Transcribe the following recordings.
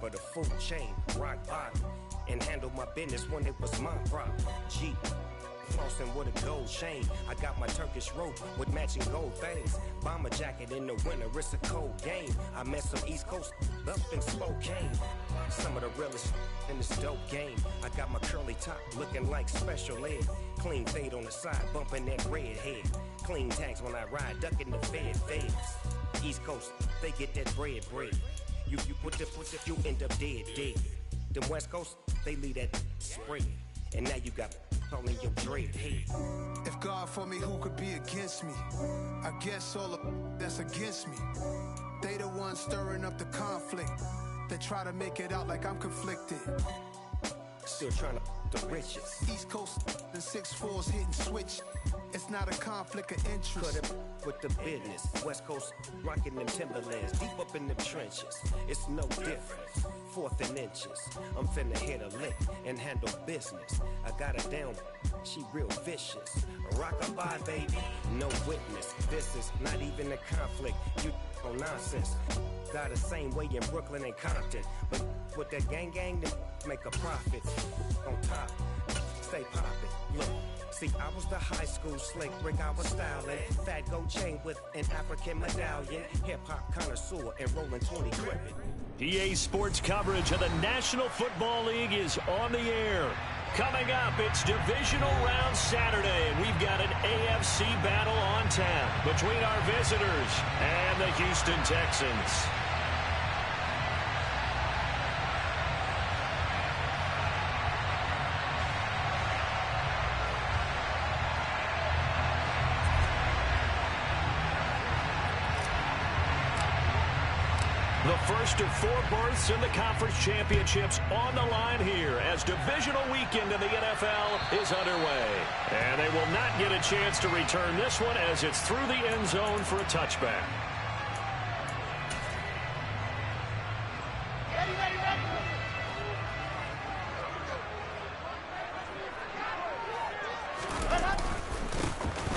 of the food chain, rock bottom, and handle my business when it was my problem. G. Flossing with a gold chain. I got my Turkish rope with matching gold things. Bomber jacket in the winter, it's a cold game. I met some East Coast up in Spokane. Some of the realest in this dope game. I got my curly top looking like special ed. Clean fade on the side, bumping that red head. Clean tags when I ride, ducking the feds. East Coast, they get that bread. You put the you end up dead. Them West Coast, they leave that spread. And now you got on your dread head. If God for me, who could be against me? I guess all of that's against me. They the ones stirring up the conflict. They try to make it out like I'm conflicted. Still trying to the riches. East Coast and 6'4s hitting switch. It's not a conflict of interest. Cut it with the business. West Coast rocking them Timberlands deep up in the trenches. It's no difference. 4th and inches. I'm finna hit a lick and handle business. I got her down. She real vicious. Rock-a-bye, baby. No witness. This is not even a conflict. You on nonsense. Got the same way in Brooklyn and Compton. But with that gang, then make a profit. On top, stay poppin'. Look, see, I was the high school slick Rick, I was styling. Fat gold chain with an African medallion. Hip-hop connoisseur and rolling 20 crippin'. EA Sports coverage of the National Football League is on the air. Coming up, it's Divisional Round Saturday, and we've got an AFC battle on tap between our visitors and the Houston Texans. The first of 4 berths in the conference championships on the line here as divisional weekend in the NFL is underway. And they will not get a chance to return this one as it's through the end zone for a touchback.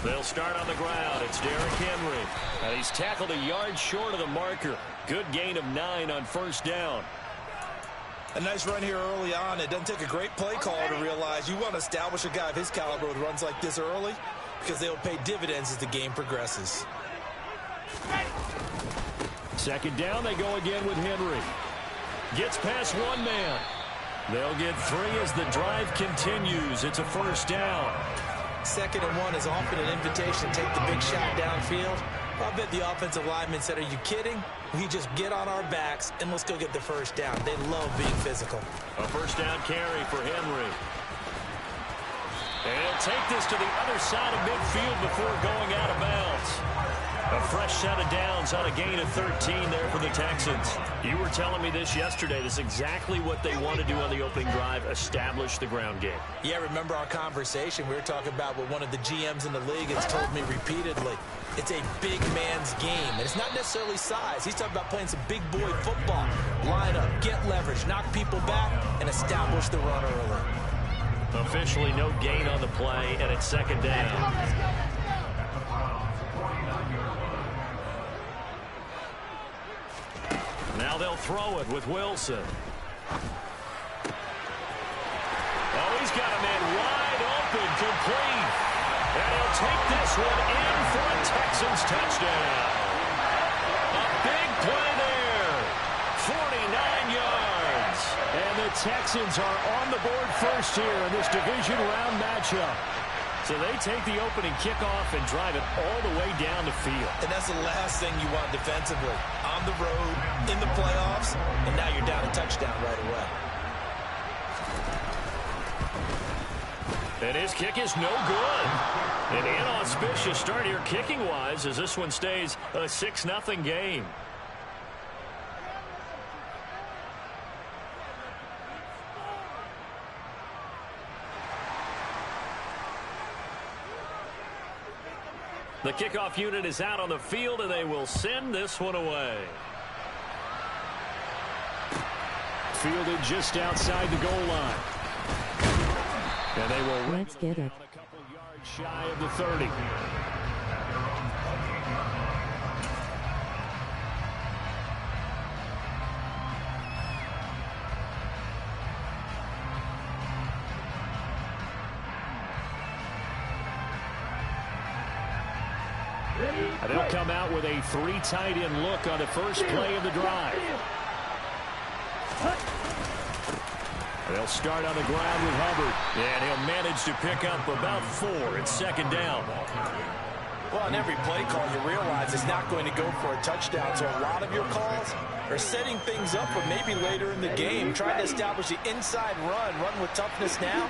They'll start on the ground. It's Derrick Henry. And he's tackled a yard short of the marker. Good gain of 9 on first down. A nice run here early on. It doesn't take a great play caller to realize you want to establish a guy of his caliber with runs like this early because they'll pay dividends as the game progresses. Second down, they go again with Henry. Gets past one man. They'll get 3 as the drive continues. It's a first down. 2nd and 1 is often an invitation to take the big shot downfield. I bet the offensive lineman said, are you kidding? We just get on our backs and let's go get the first down. They love being physical. A first down carry for Henry. And he'll take this to the other side of midfield before going out of bounds. A fresh set of downs on a gain of 13 there for the Texans. You were telling me this yesterday. This is exactly what they want to do on the opening drive, establish the ground game. Yeah, remember our conversation? We were talking about what one of the GMs in the league has told me repeatedly. It's a big man's game, and it's not necessarily size. He's talking about playing some big boy football. Line up, get leverage, knock people back, and establish the run early. Officially no gain on the play, and it's second down. Now they'll throw it with Wilson. Oh, he's got a man wide open, complete. And he'll take this one in for a Texans touchdown. A big play there. 49 yards. And the Texans are on the board first here in this division round matchup. So they take the opening kickoff and drive it all the way down the field. And that's the last thing you want defensively. On the road, in the playoffs, and now you're down a touchdown right away. And his kick is no good. An inauspicious start here kicking-wise as this one stays a 6-0 game. The kickoff unit is out on the field, and they will send this one away. Fielded just outside the goal line. And they will Let's get it. a couple yards shy of the 30. And they'll come out with a 3 tight end look on the first play of the drive. They'll start on the ground with Hubbard, and he'll manage to pick up about 4. It's second down. Well, on every play call, you realize it's not going to go for a touchdown. So a lot of your calls are setting things up for maybe later in the game, trying to establish the inside run with toughness now,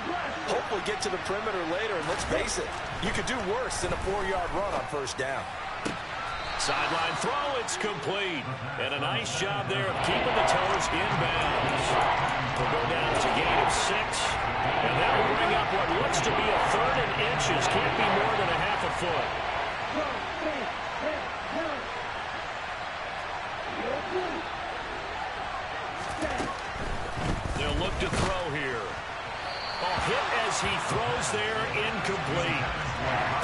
hopefully get to the perimeter later. And let's face it, you could do worse than a 4-yard run on first down. Sideline throw, it's complete. And a nice job there of keeping the toes inbounds. We'll go down to a gain of 6. And that will bring up what looks to be a 3rd and inches. Can't be more than a half a foot. They'll look to throw here. Hit as he throws there, incomplete.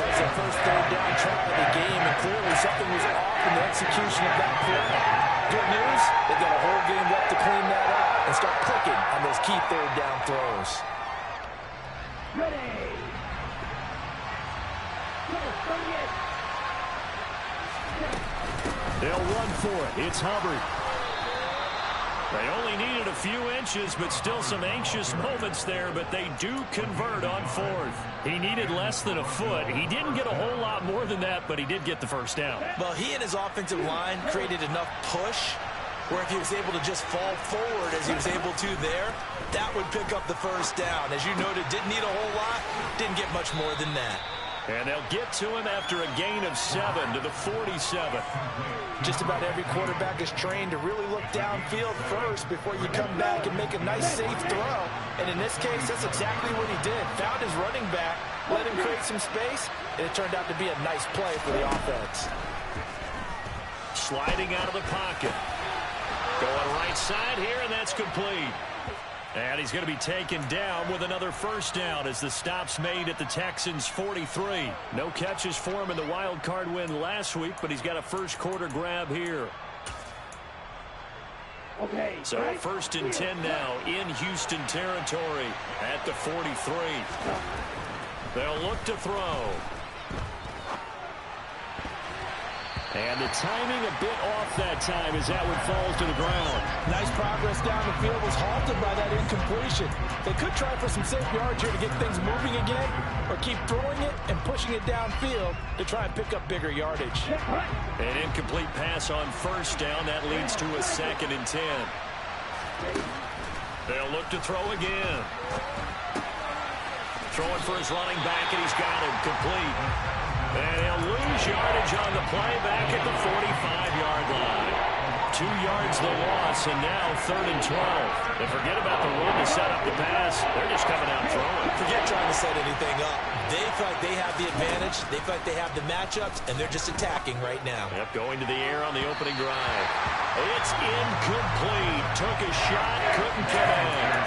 That's the first 3rd down try of the game, and clearly something was off in the execution of that play. Good news, they've got a whole game left to clean that up and start clicking on those key 3rd down throws. Ready. They'll run for it. It's Hubbard. They only needed a few inches, but still some anxious moments there, but they do convert on 4th. He needed less than a foot. He didn't get a whole lot more than that, but he did get the first down. Well, he and his offensive line created enough push where if he was able to just fall forward as he was able to there, that would pick up the first down. As you noted, didn't need a whole lot, didn't get much more than that. And they'll get to him after a gain of 7 to the 47. Just about every quarterback is trained to really look downfield first before you come back and make a nice, safe throw. And in this case, that's exactly what he did. Found his running back, let him create some space, and it turned out to be a nice play for the offense. Sliding out of the pocket. Going right side here, and that's complete. And he's going to be taken down with another first down as the stop's made at the Texans' 43. No catches for him in the wild card win last week, but he's got a first quarter grab here. Okay. So 1st and 10 now in Houston territory at the 43. They'll look to throw. And the timing a bit off that time as that one falls to the ground. Nice progress down the field, was halted by that incompletion. They could try for some safe yards here to get things moving again, or keep throwing it and pushing it downfield to try and pick up bigger yardage. An incomplete pass on first down. That leads to a 2nd and 10. They'll look to throw again. Throwing for his running back, and he's got him complete. And he'll lose yardage on the play back at the 45-yard line. 2 yards the loss, and now 3rd and 12. And forget about the run to set up the pass. They're just coming out throwing. Forget trying to set anything up. They feel like they have the advantage. They feel like they have the matchups, and they're just attacking right now. Yep, going to the air on the opening drive. It's incomplete. Took a shot, couldn't get in.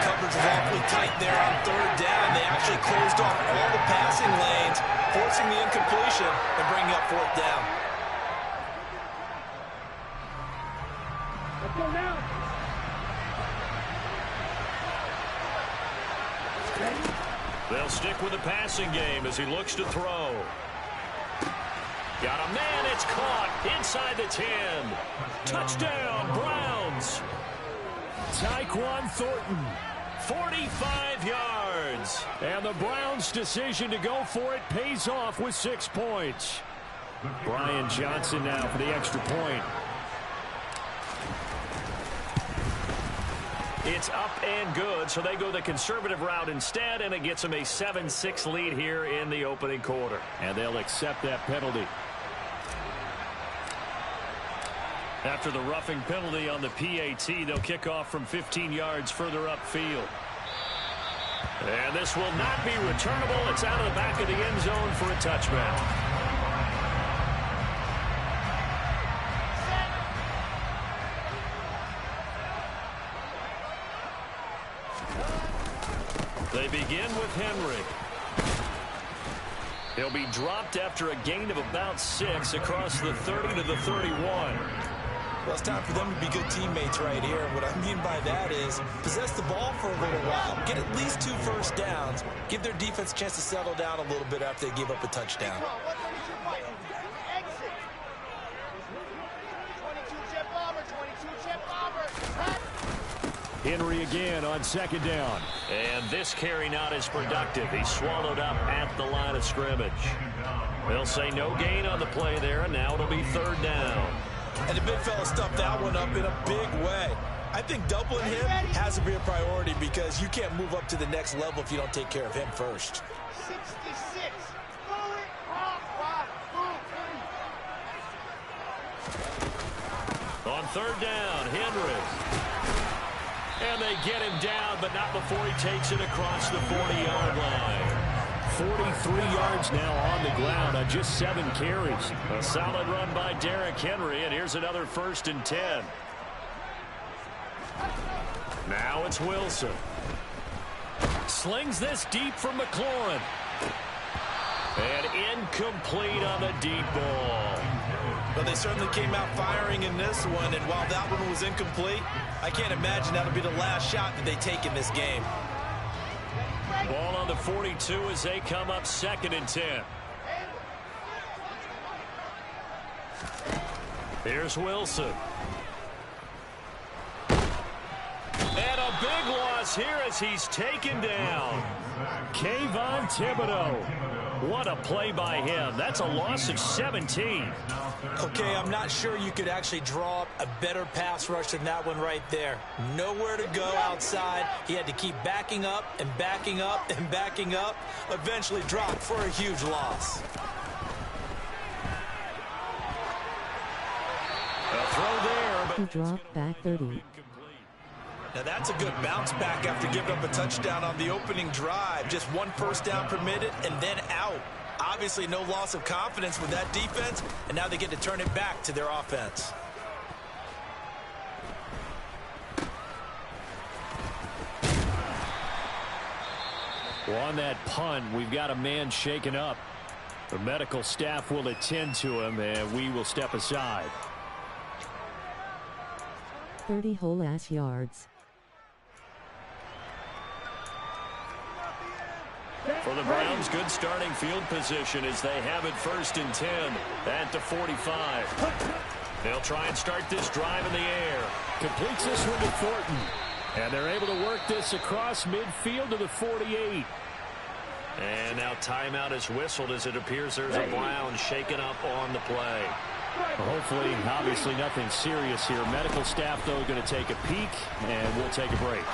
Coverage was awfully tight there on 3rd down. They actually closed off all the passing lanes, forcing the incompletion and bringing up 4th down. Let's go now. They'll stick with the passing game as he looks to throw. Got a man, it's caught inside the 10. Touchdown, Browns. Tyquan Thornton, 45 yards. And the Browns' decision to go for it pays off with 6 points. Brian Johnson now for the extra point. It's up and good, so they go the conservative route instead, and it gets them a 7-6 lead here in the opening quarter. And they'll accept that penalty. After the roughing penalty on the PAT, they'll kick off from 15 yards further upfield. And this will not be returnable. It's out of the back of the end zone for a touchback. They begin with Henry. He'll be dropped after a gain of about 6 across the 30 to the 31. Well, it's time for them to be good teammates right here. What I mean by that is possess the ball for a little while, get at least 2 first downs, give their defense a chance to settle down a little bit after they give up a touchdown. Henry again on second down. And this carry not as productive. He's swallowed up at the line of scrimmage. They'll say no gain on the play there, and now it'll be third down. And the big fella stuffed that one up in a big way. I think doubling him has to be a priority because you can't move up to the next level if you don't take care of him first. 66. On third down, Henry. And they get him down, but not before he takes it across the 40-yard line. 43 yards now on the ground on just 7 carries. A solid run by Derrick Henry, and here's another 1st and 10. Now it's Wilson. Slings this deep from McLaurin. And incomplete on the deep ball. Well, they certainly came out firing in this one, and while that one was incomplete, I can't imagine that'll be the last shot that they take in this game. Ball on the 42 as they come up 2nd and 10. Here's Wilson. And a big loss here as he's taken down. Kayvon Thibodeau. What a play by him. That's a loss of 17. Okay, I'm not sure you could actually draw up a better pass rush than that one right there. Nowhere to go outside. He had to keep backing up and backing up and backing up. Eventually dropped for a huge loss. A throw there, but he dropped back 30. Now that's a good bounce back after giving up a touchdown on the opening drive. Just 1 first down permitted and then out. Obviously no loss of confidence with that defense, and now they get to turn it back to their offense. Well, on that punt, we've got a man shaken up. The medical staff will attend to him, and we will step aside. 30 whole ass yards. For the Browns, good starting field position as they have it 1st and 10 at the 45. They'll try and start this drive in the air. Completes this one to Thornton. And they're able to work this across midfield to the 48. And now timeout is whistled as it appears there's a Brown shaken up on the play. Well, hopefully, obviously nothing serious here. Medical staff, though, going to take a peek, and we'll take a break.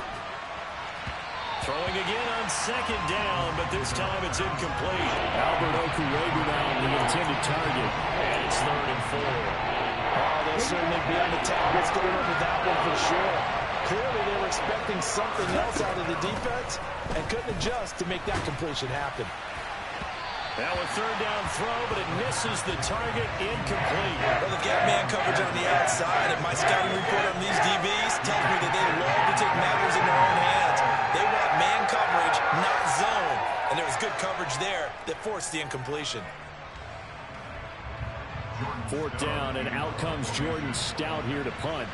Throwing again on 2nd down, but this time it's incomplete. Albert Okuwegu now the intended target. And it's 3rd and 4. Oh, they'll certainly be on the tablets going over that one for sure. Clearly they were expecting something else out of the defense and couldn't adjust to make that completion happen. Now a 3rd down throw, but it misses the target, incomplete. Well, they've got man coverage on the outside, and my scouting report on these DBs tells me that they love to take matters in their own hands. They want man coverage, not zone. And there was good coverage there that forced the incompletion. 4th down, and out comes Jordan Stout here to punt.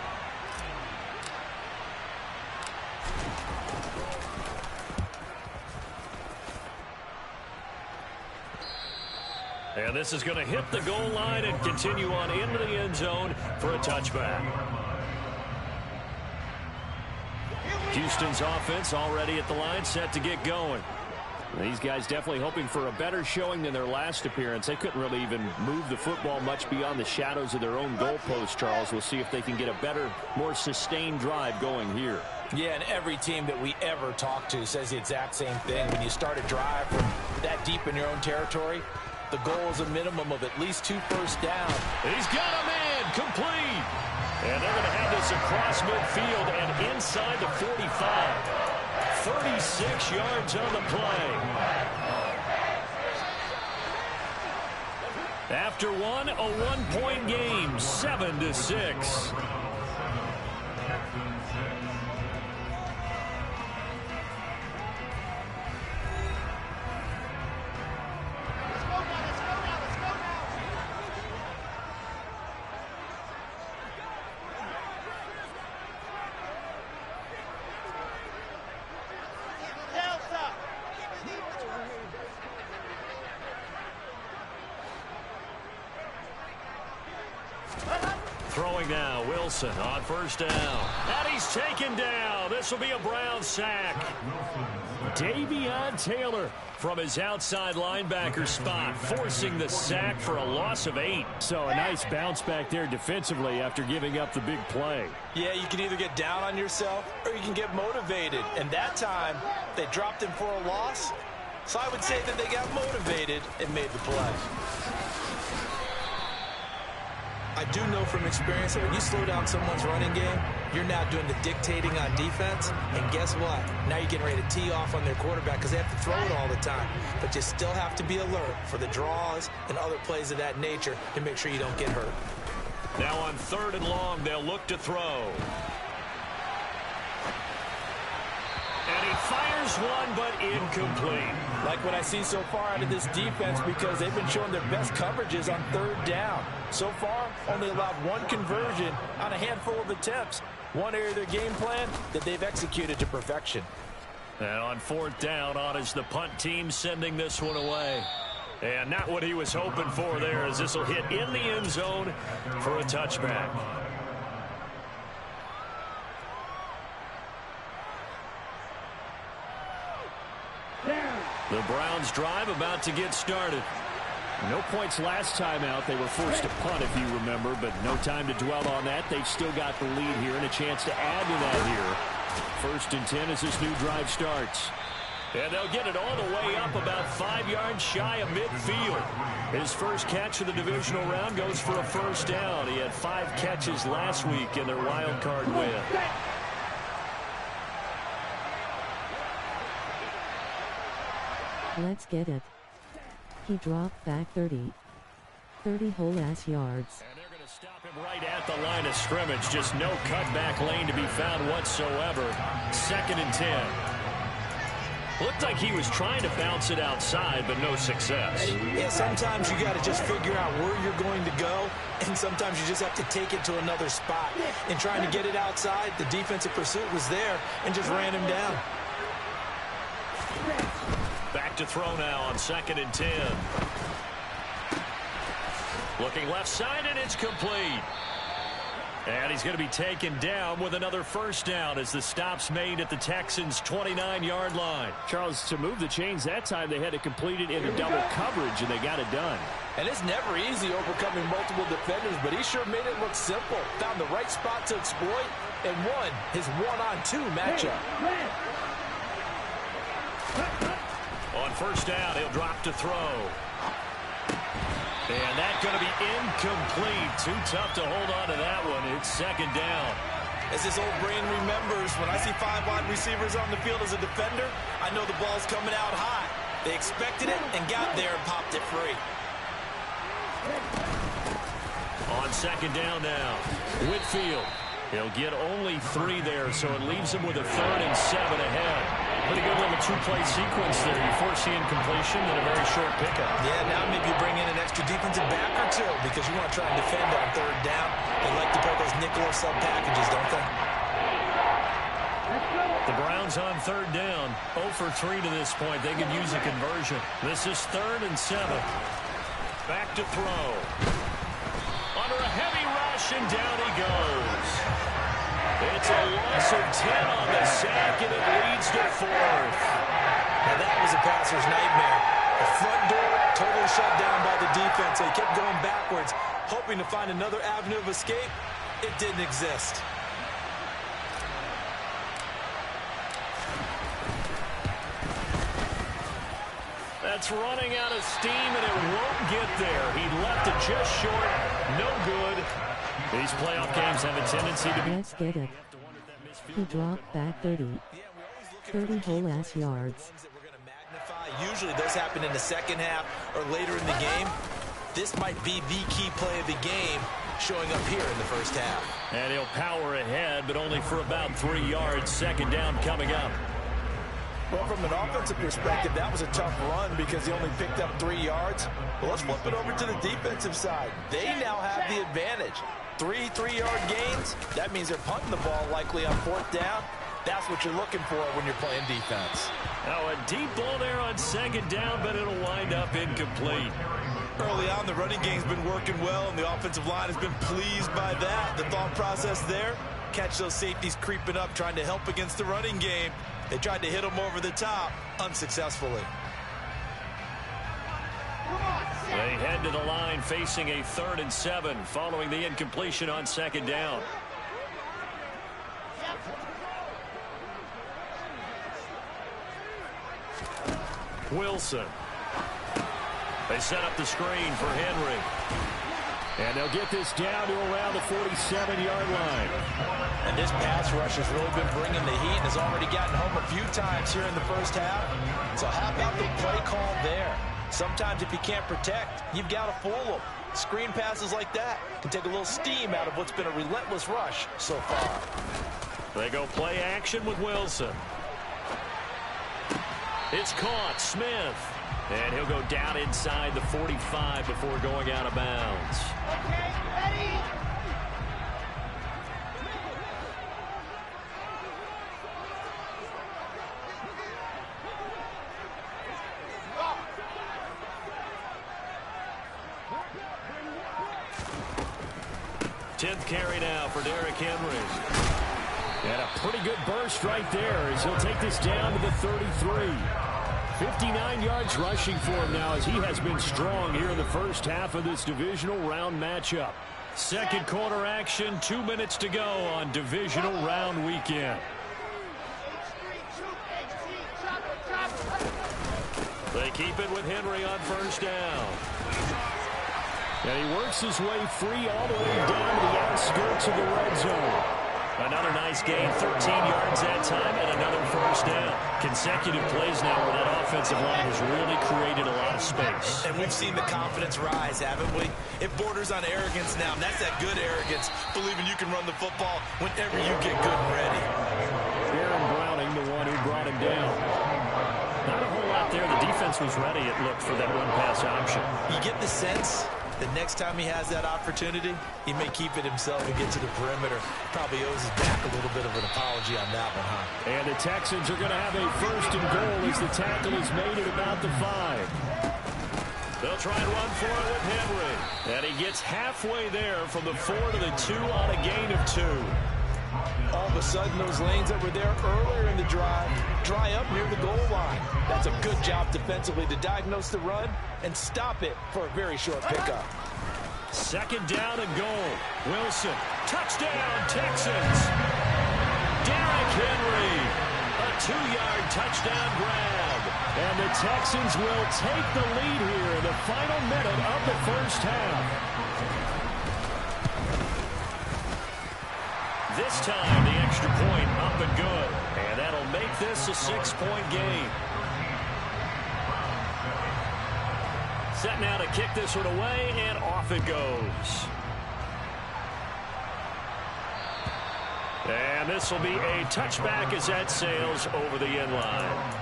And this is going to hit the goal line and continue on into the end zone for a touchback. Houston's offense already at the line, set to get going. These guys definitely hoping for a better showing than their last appearance. They couldn't really even move the football much beyond the shadows of their own goalpost, Charles. We'll see if they can get a better, more sustained drive going here. Yeah, and every team that we ever talk to says the exact same thing. When you start a drive from that deep in your own territory, the goal is a minimum of at least 2 first downs. He's got a man, complete. And they're going to have this across midfield and inside the 45. 36 yards on the play. After one, a 1-point game, 7-6. throwing now. Wilson on first down. And he's taken down. This will be a Brown sack. Davion Taylor from his outside linebacker spot, forcing the sack for a loss of 8. So a nice bounce back there defensively after giving up the big play. Yeah, you can either get down on yourself or you can get motivated. And that time, they dropped him for a loss. So I would say that they got motivated and made the play. I do know from experience that when you slow down someone's running game, you're now doing the dictating on defense. And guess what? Now you're getting ready to tee off on their quarterback because they have to throw it all the time. But you still have to be alert for the draws and other plays of that nature to make sure you don't get hurt. Now on 3rd and long, they'll look to throw. And he fires one, but incomplete. Like what I see so far out of this defense, because they've been showing their best coverages on 3rd down. So far, only allowed 1 conversion on a handful of attempts. One area of their game plan that they've executed to perfection. And on 4th down, on is the punt team sending this one away. And not what he was hoping for there, as this will hit in the end zone for a touchback. The Browns drive about to get started. No points last time out. They were forced to punt, if you remember, but no time to dwell on that. They've still got the lead here and a chance to add to that here. 1st and 10 as this new drive starts. And they'll get it all the way up about 5 yards shy of midfield. His first catch of the divisional round goes for a 1st down. He had 5 catches last week in their wild card win. Let's get it. He dropped back 30 whole ass yards. And they're going to stop him right at the line of scrimmage. Just no cutback lane to be found whatsoever. 2nd and 10. Looked like he was trying to bounce it outside, but no success. Yeah, sometimes you got to just figure out where you're going to go, and sometimes you just have to take it to another spot. In trying to get it outside, the defensive pursuit was there and just ran him down. Back to throw now on 2nd and 10. Looking left side, and it's complete. And he's going to be taken down with another 1st down as the stop's made at the Texans' 29-yard line. Charles, to move the chains that time, they had to complete it in a double coverage, and they got it done. And it's never easy overcoming multiple defenders, but he sure made it look simple. Found the right spot to exploit and won his 1-on-2 matchup. On 1st down, he'll drop to throw. And that's going to be incomplete. Too tough to hold on to that one. It's 2nd down. As this old brain remembers, when I see 5 wide receivers on the field as a defender, I know the ball's coming out high. They expected it and got there and popped it free. On 2nd down now, Whitfield. He'll get only 3 there, so it leaves him with a 3rd and 7 ahead. Pretty good little 2-play sequence there. You force the incompletion and a very short pickup. Yeah, now maybe you bring in an extra defensive back or 2 because you want to try and defend on 3rd down. They like to play those nickel or sub packages, don't they? The Browns on 3rd down. 0 for 3 to this point. They could use a conversion. This is 3rd and 7. Back to throw. Under a heavy rush, and down he goes. It's a loss of 10 on the sack, and it leads to 4th. Now that was a passer's nightmare. The front door totally shut down by the defense. They kept going backwards, hoping to find another avenue of escape. It didn't exist. That's running out of steam, and it won't get there. He left it just short. No good. These playoff games have a tendency to be... Let's get it. He dropped back 30 whole ass yards. Usually those happen in the 2nd half or later in the game. This might be the key play of the game showing up here in the 1st half. And he'll power ahead, but only for about 3 yards. 2nd down coming up. Well, from an offensive perspective, that was a tough run because he only picked up 3 yards. Well, let's flip it over to the defensive side. They now have the advantage. 3 3-yard gains. That means they're punting the ball likely on 4th down. That's what you're looking for when you're playing defense. Now a deep ball there on second down, but it'll wind up incomplete. Early on, the running game's been working well, and the offensive line has been pleased by that. The thought process there, catch those safeties creeping up, trying to help against the running game. They tried to hit them over the top, unsuccessfully. They head to the line facing a 3rd and 7 following the incompletion on second down. Wilson. They set up the screen for Henry. And they'll get this down to around the 47-yard line. And this pass rush has really been bringing the heat and has already gotten home a few times here in the first half. So how about the play call there? Sometimes if you can't protect, you've got to fool them. Screen passes like that can take a little steam out of what's been a relentless rush so far. They go play action with Wilson. It's caught. Smith. And he'll go down inside the 45 before going out of bounds. Okay, ready? Tenth carry now for Derrick Henry. And a pretty good burst right there as he'll take this down to the 33. 59 yards rushing for him now as he has been strong here in the first half of this divisional round matchup. Second quarter action, 2 minutes to go on divisional round weekend. They keep it with Henry on first down. And he works his way free all the way down to the outskirts of the red zone. Another nice gain, 13 yards that time, and another first down. Consecutive plays now where that offensive line has really created a lot of space. And we've seen the confidence rise, haven't we? It borders on arrogance now, and that's that good arrogance, believing you can run the football whenever you get good and ready. Aaron Browning, the one who brought him down. Not a whole lot there. The defense was ready, it looked, for that run-pass option. You get the sense the next time he has that opportunity, he may keep it himself and get to the perimeter. Probably owes his back a little bit of an apology on that one, huh? And the Texans are going to have a 1st and goal as the tackle is made at about the 5. They'll try and run for it with Henry. And he gets halfway there from the 4 to the 2 on a gain of 2. All of a sudden, those lanes that were there earlier in the drive dry up near the goal line. That's a good job defensively to diagnose the run and stop it for a very short pickup. Second down and goal. Wilson. Touchdown, Texans. Derrick Henry. A 2-yard touchdown grab. And the Texans will take the lead here in the final minute of the first half. This time, the extra point up and good. And that'll make this a 6-point game. Set now to kick this one away, and off it goes. And this will be a touchback as that sails over the end line.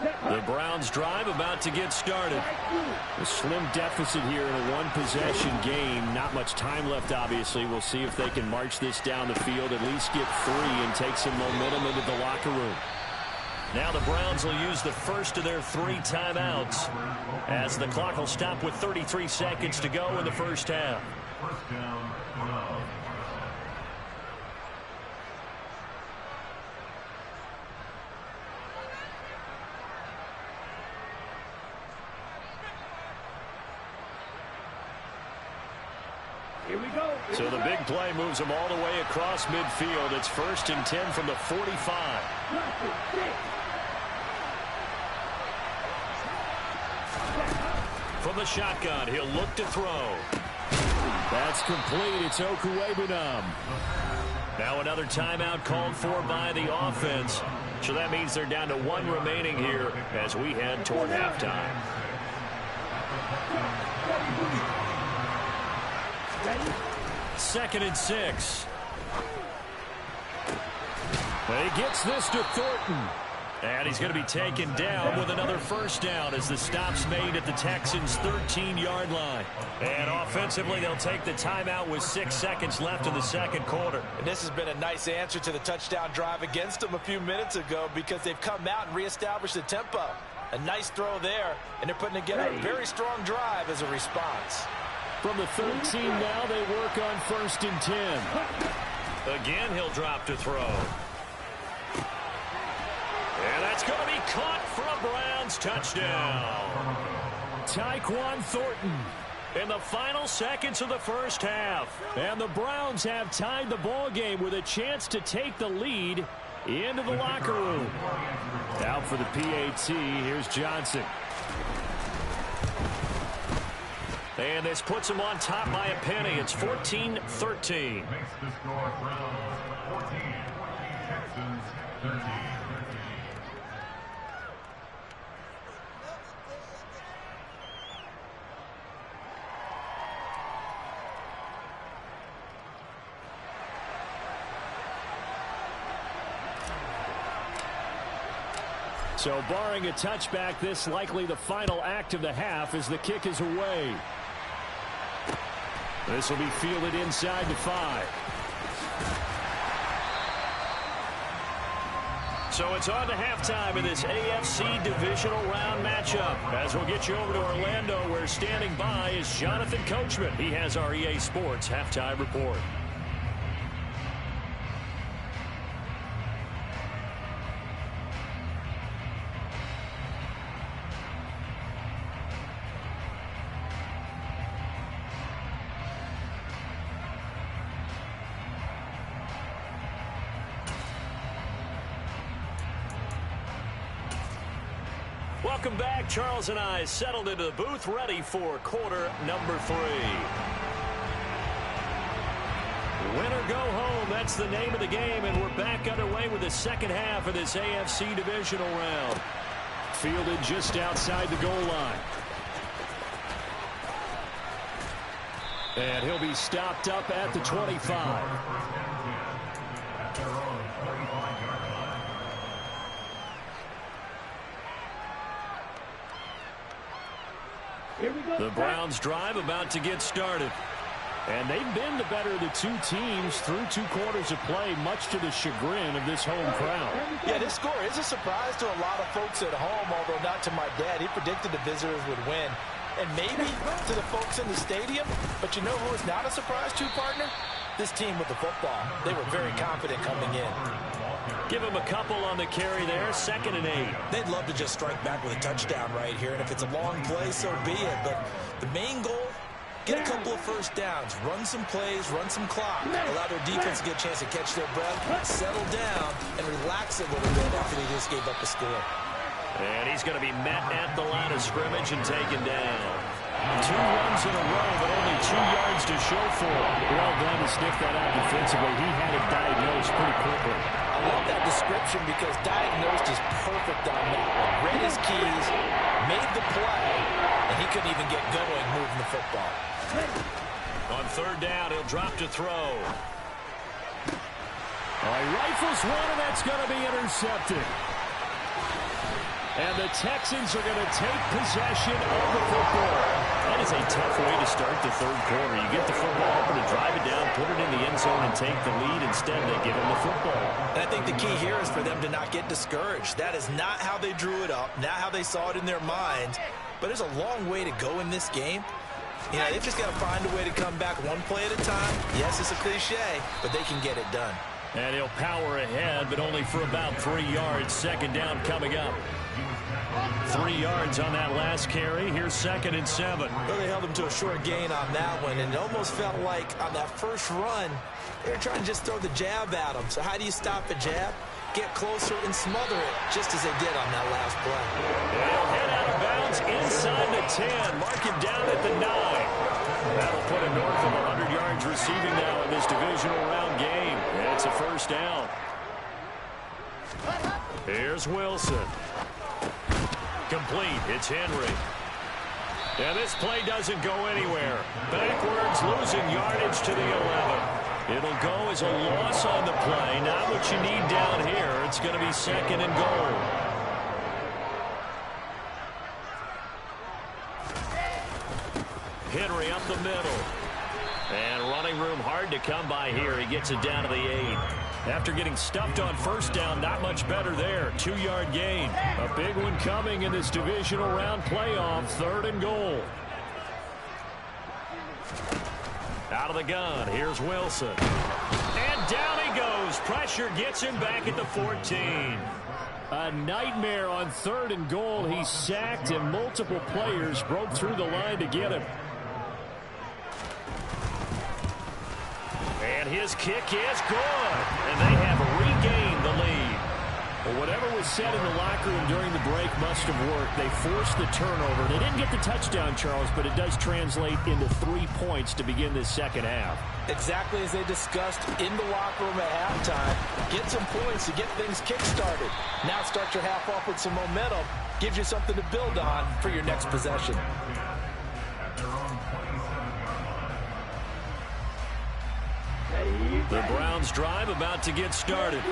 The Browns drive about to get started. A slim deficit here in a one-possession game. Not much time left, obviously. We'll see if they can march this down the field, at least get 3 and take some momentum into the locker room. Now the Browns will use the first of their 3 timeouts as the clock will stop with 33 seconds to go in the first half. Here we go. So the big play moves them all the way across midfield. It's 1st and 10 from the 45. From the shotgun, he'll look to throw. That's complete. It's Okuwebunam. Now another timeout called for by the offense. So that means they're down to 1 remaining here as we head toward halftime. 2nd and 6. He gets this to Thornton. And he's going to be taken down with another first down as the stop's made at the Texans' 13-yard line. And offensively, they'll take the timeout with 6 seconds left in the second quarter. And this has been a nice answer to the touchdown drive against them a few minutes ago because they've come out and reestablished the tempo. A nice throw there, and they're putting together a very strong drive as a response. From the 13 now, they work on 1st and 10. Again, he'll drop to throw. And that's going to be caught for a Browns touchdown. Tyquan Thornton in the final seconds of the first half. And the Browns have tied the ball game with a chance to take the lead into the locker room. Out for the PAT, here's Johnson. And this puts him on top by a penny. It's 14-13. Makes the score Browns 14, Texans 13. So barring a touchback, this likely the final act of the half as the kick is away. This will be fielded inside the 5. So it's on to halftime in this AFC divisional round matchup. As we'll get you over to Orlando, where standing by is Jonathan Coachman. He has our EA Sports halftime report. Welcome back. Charles and I settled into the booth, ready for quarter number 3. Win or go home, that's the name of the game, and we're back underway with the second half of this AFC divisional round. Fielded just outside the goal line. And he'll be stopped up at the 25. The Browns drive about to get started. And they've been the better of the two teams through 2 quarters of play, much to the chagrin of this home crowd. Yeah, this score is a surprise to a lot of folks at home, although not to my dad. He predicted the visitors would win. And maybe to the folks in the stadium. But you know who is not a surprise to, partner? This team with the football. They were very confident coming in. Give him a couple on the carry there, 2nd and 8. They'd love to just strike back with a touchdown right here, and if it's a long play, so be it. But the main goal, get a couple of first downs, run some plays, run some clock, allow their defense to get a chance to catch their breath, settle down, and relax a little bit after they just gave up a score. And he's going to be met at the line of scrimmage and taken down. 2 runs in a row, but only 2 yards to show for it. Well done to sniff that out defensively. He had it diagnosed pretty quickly. I love that description because diagnosed is perfect on that one. Read his keys, made the play, and he couldn't even get going moving the football. On 3rd down, he'll drop to throw. He rifles one, and that's going to be intercepted. And the Texans are going to take possession of the football. That is a tough way to start the 3rd quarter. You get the football up and drive it down, put it in the end zone, and take the lead. Instead, they give him the football. And I think the key here is for them to not get discouraged. That is not how they drew it up, not how they saw it in their minds. But there's a long way to go in this game. You know, they've just got to find a way to come back one play at a time. Yes, it's a cliche, but they can get it done. And he'll power ahead, but only for about 3 yards. 2nd down coming up. 3 yards on that last carry. Here's 2nd and 7. Well, they held him to a short gain on that one, and it almost felt like on that first run, they were trying to just throw the jab at him. So how do you stop a jab? Get closer and smother it, just as they did on that last play. He'll head out of bounds inside the 10. Mark him down at the 9. That'll put him north of 100 yards receiving now in this divisional round game. And it's a first down. Here's Wilson. Complete. It's Henry. And this play doesn't go anywhere. Backwards, losing yardage to the 11. It'll go as a loss on the play. Not what you need down here. It's going to be 2nd and goal. Henry up the middle. And running room hard to come by here. He gets it down to the 8. After getting stuffed on first down, not much better there. 2-yard gain. A big one coming in this divisional round playoff. 3rd and goal. Out of the gun. Here's Wilson. And down he goes. Pressure gets him back at the 14. A nightmare on 3rd and goal. He's sacked, and multiple players broke through the line to get him. And his kick is good. And they have regained the lead. Well, whatever was said in the locker room during the break must have worked. They forced the turnover. They didn't get the touchdown, Charles, but it does translate into 3 points to begin this second half. Exactly as they discussed in the locker room at halftime. Get some points to get things kick-started. Now start your half off with some momentum. Gives you something to build on for your next possession. The Browns drive about to get started.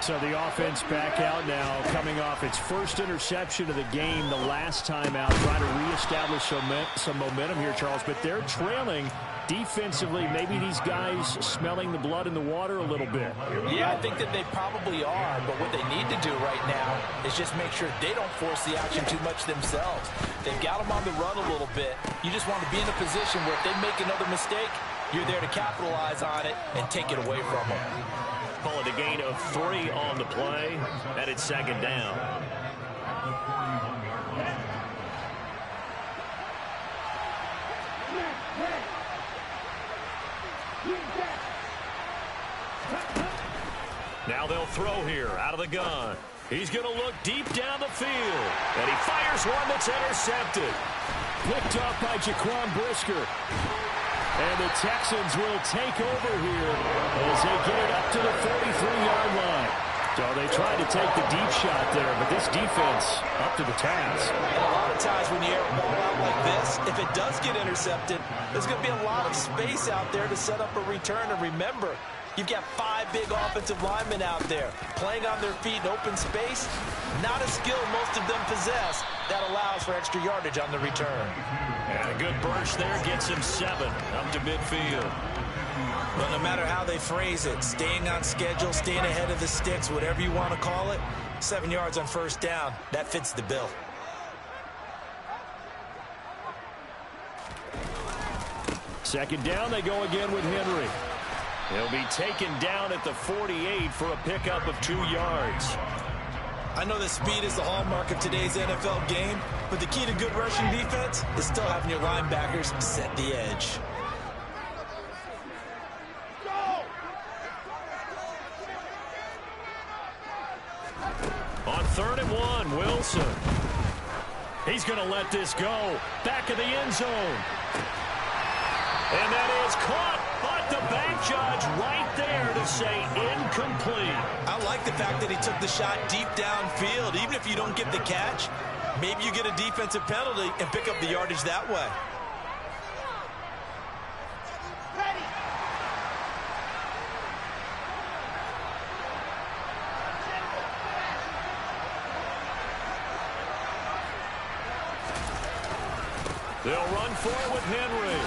So the offense back out now, coming off its first interception of the game the last time out, trying to reestablish some momentum here, Charles. But they're trailing defensively. Maybe these guys smelling the blood in the water a little bit. Yeah, I think that they probably are. But what they need to do right now is just make sure they don't force the action too much themselves. They've got them on the run a little bit. You just want to be in a position where if they make another mistake, you're there to capitalize on it and take it away from them. Call it a gain of 3 on the play, and it's 2nd down. Now they'll throw here out of the gun. He's going to look deep down the field, and he fires one that's intercepted. Picked off by Jaquan Brisker. And the Texans will take over here as they get it up to the 43-yard line. So they tried to take the deep shot there, but this defense up to the task. And a lot of times when you air a ball out like this, if it does get intercepted, there's going to be a lot of space out there to set up a return. And remember, you've got 5 big offensive linemen out there playing on their feet in open space. Not a skill most of them possess that allows for extra yardage on the return. And a good burst there gets him 7 up to midfield. Well, no matter how they phrase it, staying on schedule, staying ahead of the sticks, whatever you want to call it, 7 yards on first down, that fits the bill. Second down, they go again with Henry. He'll be taken down at the 48 for a pickup of 2 yards. I know that speed is the hallmark of today's NFL game, but the key to good rushing defense is still having your linebackers set the edge. On 3rd and 1, Wilson. He's going to let this go. Back of the end zone. And that is caught, but the bank judge right there to say incomplete. I like the fact that he took the shot deep downfield. Even if you don't get the catch, maybe you get a defensive penalty and pick up the yardage that way. They'll run for it with Henry.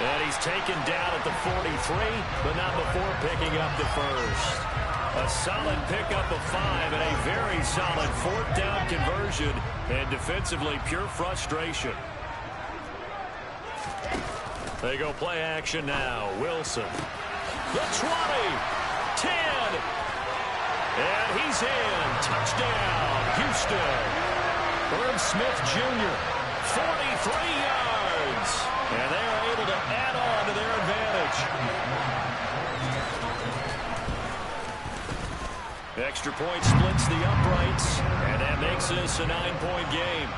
And he's taken down at the 43, but not before picking up the first. A solid pickup of 5 and a very solid 4th down conversion. And defensively, pure frustration. They go play action now. Wilson. The 20. 10. And he's in. Touchdown, Houston. Herb Smith Jr., 43 yards. And they are able to add on to their advantage. Extra point splits the uprights, and that makes this a 9-point game.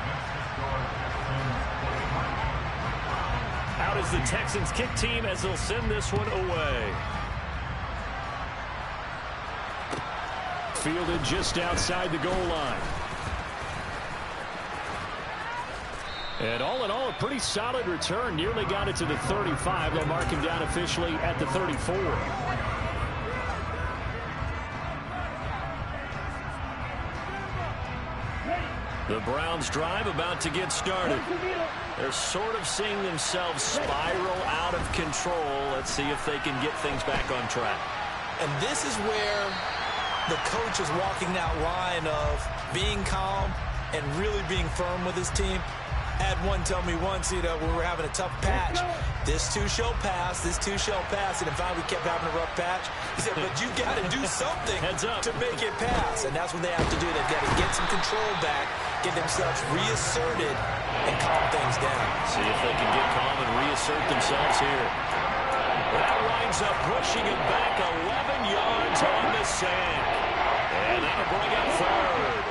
Out is the Texans kick team as they'll send this one away. Fielded just outside the goal line. And all in all, a pretty solid return. Nearly got it to the 35. They'll mark him down officially at the 34. The Browns drive about to get started. They're sort of seeing themselves spiral out of control. Let's see if they can get things back on track. And this is where the coach is walking that line of being calm and really being firm with his team. I had one tell me once, when we were having a tough patch, this too shall pass, this too shall pass, and finally we kept having a rough patch. He said, but you got to do something to make it pass, and that's what they have to do. They've got to get some control back, get themselves reasserted, and calm things down. See if they can get calm and reassert themselves here. That winds up pushing it back 11 yards on the sack, and that'll bring up third.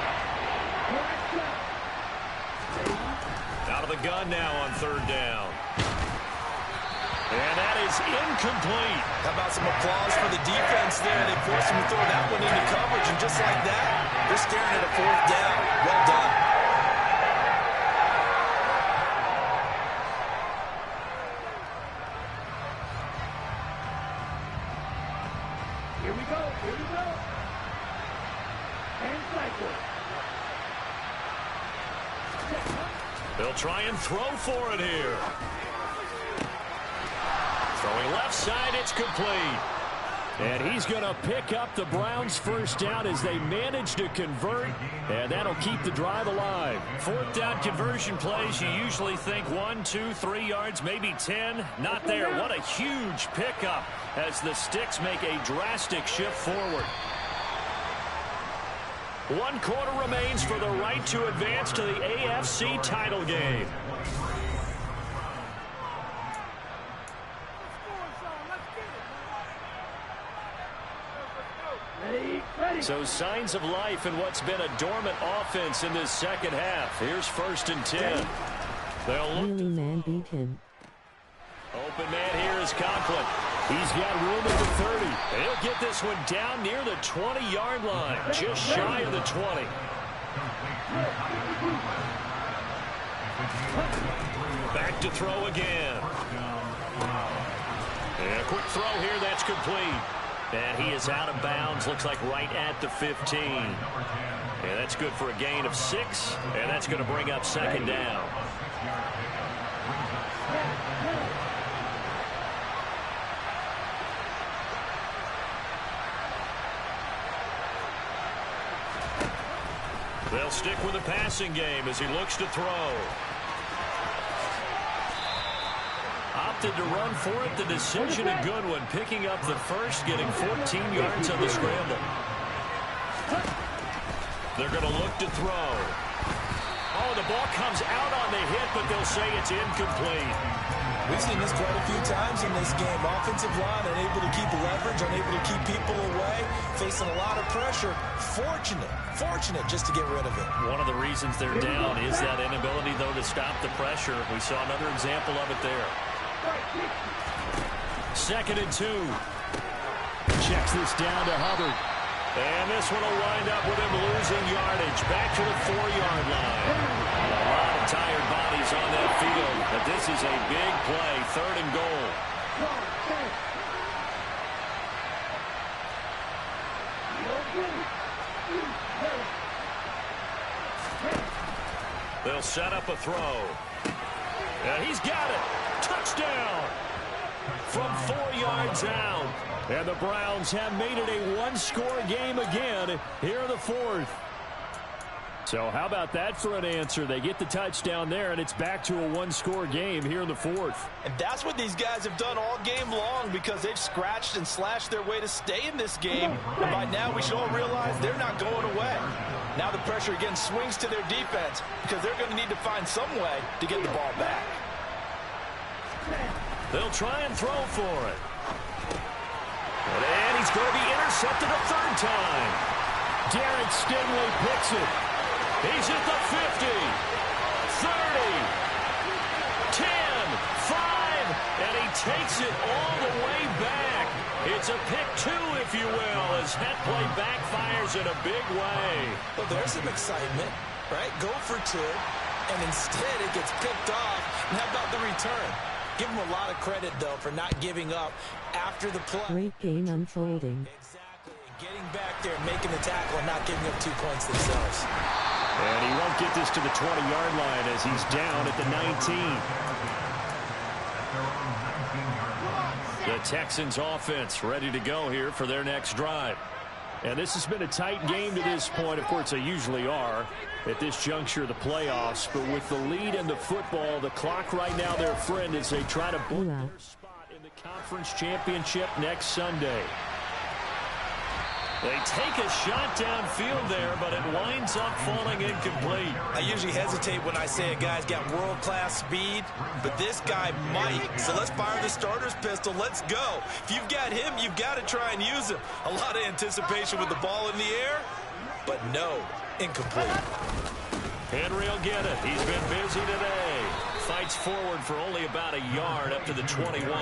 Out of the gun now on third down. And that is incomplete. How about some applause for the defense there? They forced him to throw that one into coverage, and just like that, they're staring at a fourth down. Well done. Here we go. And cycle. They'll try and throw for it here. Throwing left side, it's complete. And he's going to pick up the Browns' first down as they manage to convert, and that'll keep the drive alive. Fourth down conversion plays, you usually think 1, 2, 3 yards, maybe 10. Not there. What a huge pickup as the Sticks make a drastic shift forward. 1 quarter remains for the right to advance to the AFC title game. So signs of life in what's been a dormant offense in this second half. Here's 1st and 10. They'll look. Really man beat him. Open man here is Conklin. He's got room at the 30. He'll get this one down near the 20-yard line, just shy of the 20. Back to throw again. And a quick throw here, that's complete. And he is out of bounds, looks like right at the 15. And that's good for a gain of 6, and that's going to bring up 2nd down. They'll stick with the passing game as he looks to throw. Opted to run for it. The decision a good one. Picking up the first, getting 14 yards on the scramble. They're going to look to throw. Oh, the ball comes out on the hit, but they'll say it's incomplete. We've seen this quite a few times in this game. Offensive line unable to keep leverage, unable to keep people away, facing a lot of pressure. Fortunate just to get rid of it. One of the reasons they're down is that inability, though, to stop the pressure. We saw another example of it there. 2nd and 2. Checks this down to Hubbard. And this one will wind up with him losing yardage. Back to the 4-yard line. A lot of tired bodies on that field. But this is a big play. 3rd and goal. They'll set up a throw. And he's got it. Touchdown from 4 yards out. And the Browns have made it a one-score game again here in the 4th. So how about that for an answer? They get the touchdown there, and it's back to a one-score game here in the 4th. And that's what these guys have done all game long, because they've scratched and slashed their way to stay in this game. And by now, we should all realize they're not going away. Now the pressure again swings to their defense, because they're going to need to find some way to get the ball back. They'll try and throw for it. And he's going to be intercepted a 3rd time. Derek Stingley picks it. He's at the 50, 30, 10, 5, and he takes it all the way back. It's a pick 2, if you will, as that play backfires in a big way. Well, there's some excitement, right? Go for 2, and instead it gets picked off. And how about the return? Give him a lot of credit, though, for not giving up after the play. Great game unfolding. Exactly. Getting back there, making the tackle, and not giving up 2 points themselves. And he won't get this to the 20-yard line as he's down at the 19. The Texans offense ready to go here for their next drive. And this has been a tight game to this point. Of course, they usually are at this juncture of the playoffs. But with the lead in the football, the clock right now their friend as they try to book their spot in the conference championship next Sunday. They take a shot downfield there, but it winds up falling incomplete. I usually hesitate when I say a guy's got world-class speed, but this guy might. So let's fire the starter's pistol. Let's go. If you've got him, you've got to try and use him. A lot of anticipation with the ball in the air, but no, incomplete. Henry will get it. He's been busy today. Fights forward for only about a yard up to the 21.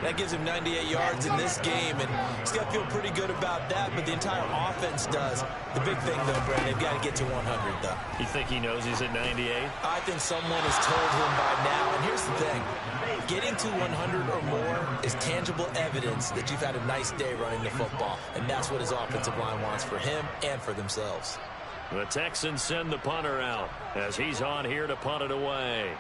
That gives him 98 yards in this game, and he's got to feel pretty good about that, but the entire offense does. The big thing, though, Brent, they've got to get to 100, though. You think he knows he's at 98? I think someone has told him by now, and here's the thing. Getting to 100 or more is tangible evidence that you've had a nice day running the football, and that's what his offensive line wants for him and for themselves. The Texans send the punter out as he's on here to punt it away.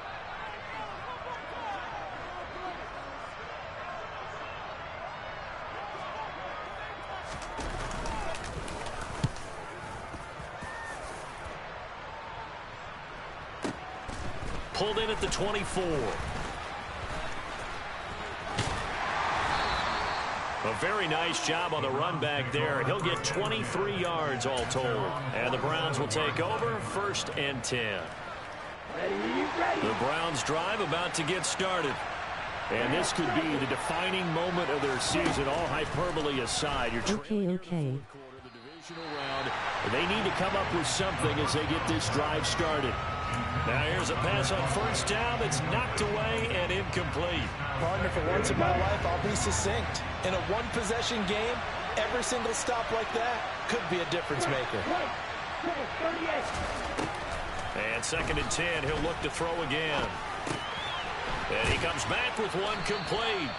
Pulled in at the 24. A very nice job on the run back there. He'll get 23 yards all told. And the Browns will take over 1st and 10. The Browns drive about to get started. And this could be the defining moment of their season, all hyperbole aside. Okay. They need to come up with something as they get this drive started. Now here's a pass on 1st down that's knocked away and incomplete. Partner, for once in my life, I'll be succinct. In a one-possession game, every single stop like that could be a difference maker. And 2nd and 10, he'll look to throw again. And he comes back with one complete.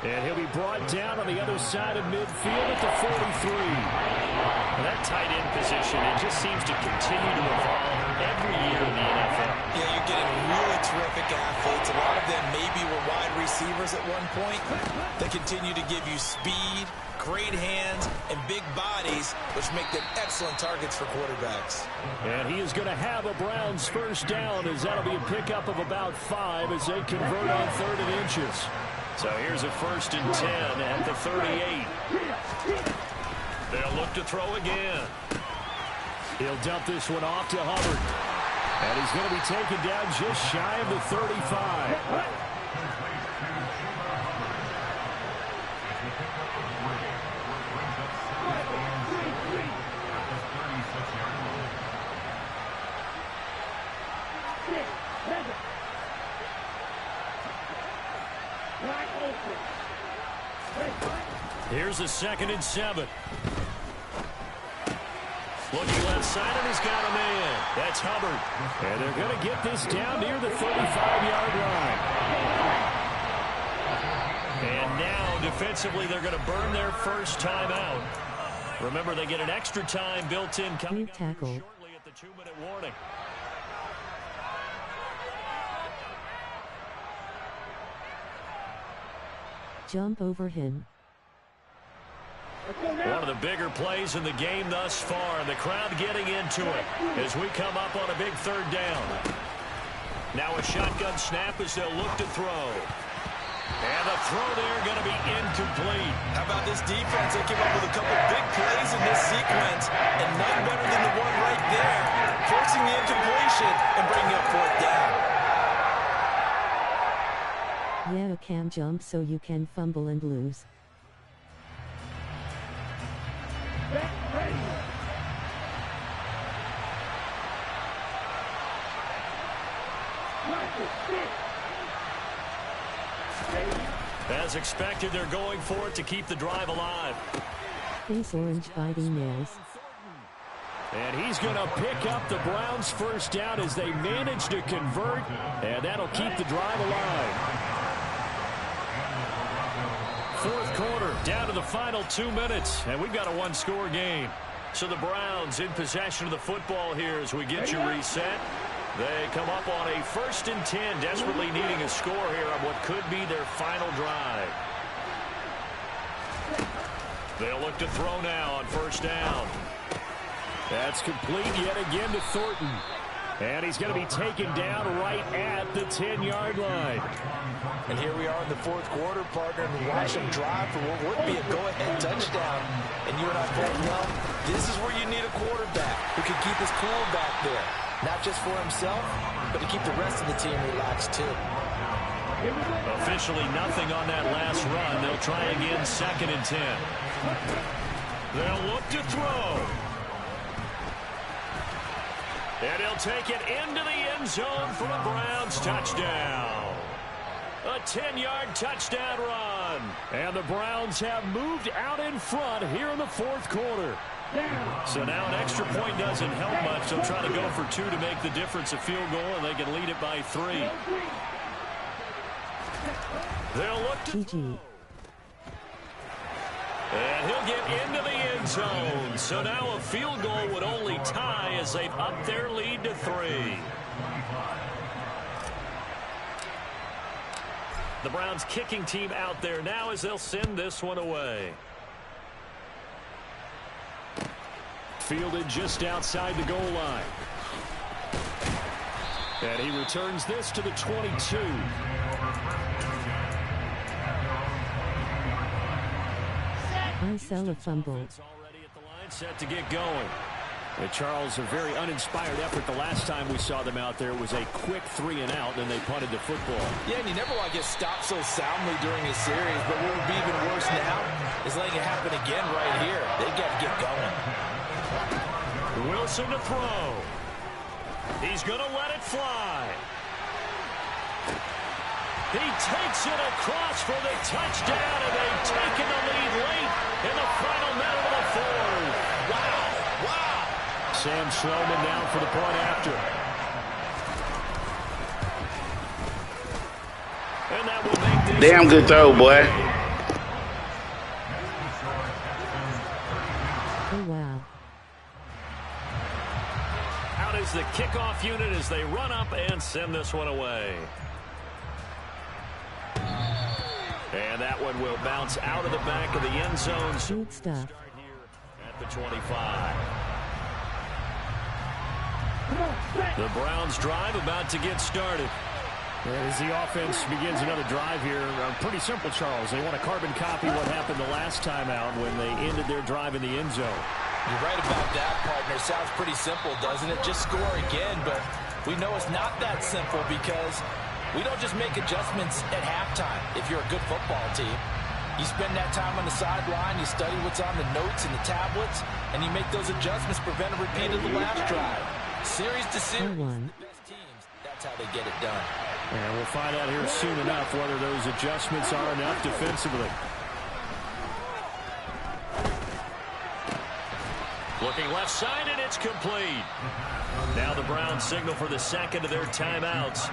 And he'll be brought down on the other side of midfield at the 43. And that tight end position, it just seems to continue to evolve every year in the NFL. Yeah, you're getting really terrific athletes. A lot of them maybe were wide receivers at one point. They continue to give you speed, great hands, and big bodies, which make them excellent targets for quarterbacks. And he is going to have a Browns 1st down, as that'll be a pickup of about 5 as they convert on 3rd and inches. So here's a 1st and 10 at the 38. They'll look to throw again. He'll dump this one off to Hubbard. And he's going to be taken down just shy of the 35. Here's a 2nd and 7. Looking left side, and he's got a man. That's Hubbard. And they're going to get this down near the 35-yard line. And now, defensively, they're going to burn their first time out. Remember, they get an extra time built in coming up shortly at the 2-minute warning. Jump over him. One of the bigger plays in the game thus far, and the crowd getting into it as we come up on a big 3rd down. Now a shotgun snap as they'll look to throw. And the throw there going to be incomplete. How about this defense? They came up with a couple big plays in this sequence, and none better than the one right there, forcing the incompletion and bringing up 4th down. Yeah, Cam jump so you can fumble and lose. As expected, they're going for it to keep the drive alive. Face orange biting nails. And he's going to pick up the Browns' 1st down as they manage to convert, and that'll keep the drive alive. 4th quarter, down to the final 2 minutes, and we've got a 1-score game. So the Browns in possession of the football here as we get you reset. They come up on a 1st and 10, desperately needing a score here on what could be their final drive. They'll look to throw now on 1st down. That's complete yet again to Thornton. And he's going to be taken down right at the 10-yard line. And here we are in the 4th quarter, partner, and watch him drive for what would be a go-ahead touchdown. And you and I both know this is where you need a quarterback who can keep his cool back there. Not just for himself, but to keep the rest of the team relaxed, too. Officially nothing on that last run. They'll try again 2nd and 10. They'll look to throw. And he'll take it into the end zone for a Browns touchdown. A 10-yard touchdown run. And the Browns have moved out in front here in the 4th quarter. So now an extra point doesn't help much. They'll try to go for 2 to make the difference a field goal, and they can lead it by 3. They'll look to throw. And he'll get into the end zone. So now a field goal would only tie as they've upped their lead to 3. The Browns kicking team out there now as they'll send this one away. Fielded just outside the goal line. And he returns this to the 22. I sell a fumble. It's already at the line, set to get going. And Charles, a very uninspired effort the last time we saw them out there. It was a quick 3 and out, and they punted the football. Yeah, and you never want to get stopped so soundly during a series, but what would be even worse now is letting it happen again right here. They got to get going. Wilson to throw. He's going to let it fly. He takes it across for the touchdown, and they've taken the lead late in the final minute of the 4th. Wow, wow. Sam Schloman down for the point after. And that will make this damn good throw, boy. Oh, wow. out is the kickoff unit as they run up and send this one away. And that one will bounce out of the back of the end zone. Good stuff. Start here at the 25. The Browns drive about to get started. As the offense begins another drive here, pretty simple, Charles. They want to carbon copy what happened the last time out when they ended their drive in the end zone. You're right about that, partner. Sounds pretty simple, doesn't it? Just score again, but we know it's not that simple because we don't just make adjustments at halftime if you're a good football team. You spend that time on the sideline, you study what's on the notes and the tablets, and you make those adjustments to prevent a repeat of the last drive. Series to series, the best teams, that's how they get it done. And we'll find out here soon enough whether those adjustments are enough defensively. Looking left side, and it's complete. Now the Browns signal for the second of their timeouts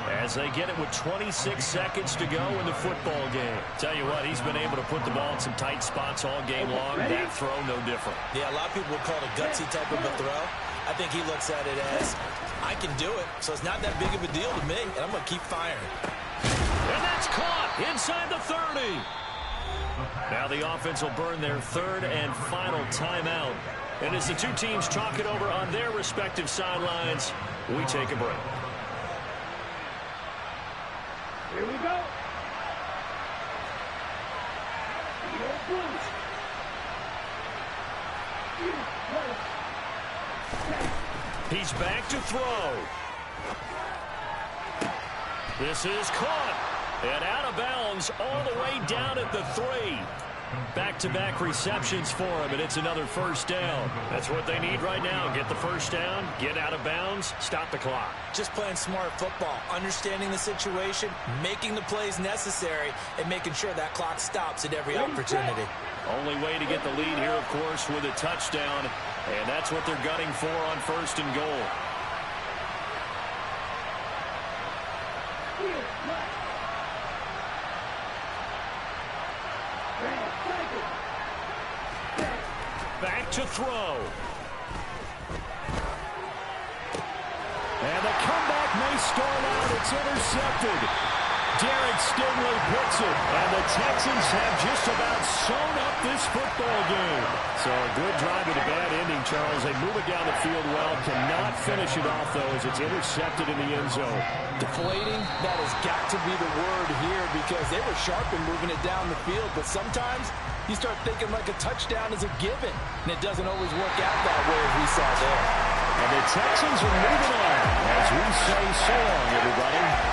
as they get it with 26 seconds to go in the football game. Tell you what, he's been able to put the ball in some tight spots all game long. That throw, no different. Yeah, a lot of people would call it a gutsy type of a throw. I think he looks at it as, I can do it, so it's not that big of a deal to me, and I'm going to keep firing. And that's caught inside the 30. Now the offense will burn their third and final timeout. And as the two teams talk it over on their respective sidelines, we take a break. Here we go. He's back to throw. This is caught. And out of bounds all the way down at the 3. Back-to-back receptions for him, and it's another first down. That's what they need right now. Get the first down, get out of bounds, stop the clock. Just playing smart football, understanding the situation, making the plays necessary, and making sure that clock stops at every opportunity. Only way to get the lead here, of course, with a touchdown, and that's what they're gunning for on first and goal. back to throw. And the comeback may stall out. It's intercepted. Derek Stingley puts it. And the Texans have just about sewn up this football game. So a good drive and a bad ending, Charles. They move it down the field well. Cannot finish it off, though, as it's intercepted in the end zone. Deflating, that has got to be the word here because they were sharp in moving it down the field. But sometimes you start thinking like a touchdown is a given. And it doesn't always work out that way as we saw there. And the Texans are moving on as we say so long, everybody.